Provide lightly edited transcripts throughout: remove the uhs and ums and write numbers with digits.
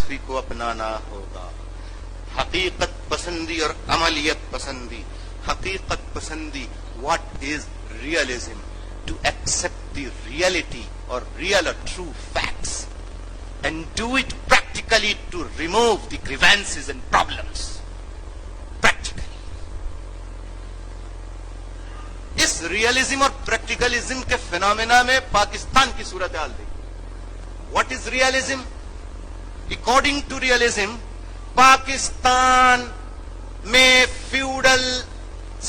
فلسفی کو اپنانا ہوگا. حقیقت پسندی اور عملیت پسندی. حقیقت پسندی, what is realism? To accept the reality or real or true facts and do it practically to remove the grievances and problems. Practically. اس ریئلزم اور پریکٹیکلزم کے فینومینا میں پاکستان کی صورتحال دیکھیں. What is realism? According to realism Pakistan میں feudal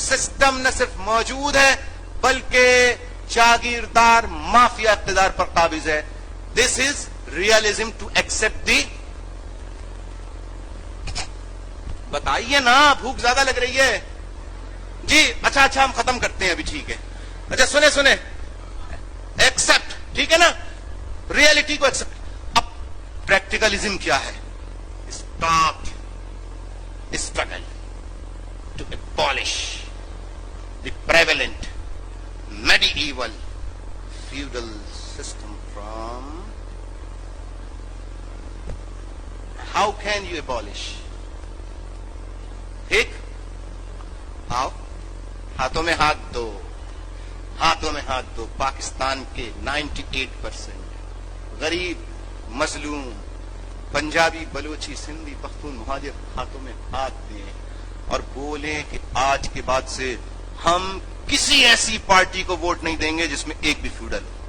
system نہ صرف موجود ہے بلکہ جاگیردار مافیا اقتدار پر قابض ہے. دس از ریئلزم ٹو ایکسپٹ دی. بتائیے نا, بھوک زیادہ لگ رہی ہے جی. اچھا ہم ختم کرتے ہیں ابھی, ٹھیک ہے. اچھا سنیں ایکسپٹ, ٹھیک ہے نا, ریئلٹی کو ایکسپٹ. اب پریکٹیکلزم کیا ہے؟ Stop struggle to abolish the prevalent medieval feudal system from. How can you abolish? ٹھیک, آؤ ہاتھوں میں ہاتھ دو, ہاتھوں میں ہاتھ دو. پاکستان کے 98% غریب, مظلوم, پنجابی, بلوچی, سندھی, پختون, مہاجر ہاتھوں میں ہاتھ دیں اور بولیں کہ آج کے بعد سے ہم کسی ایسی پارٹی کو ووٹ نہیں دیں گے جس میں ایک بھی فیوڈل ہو.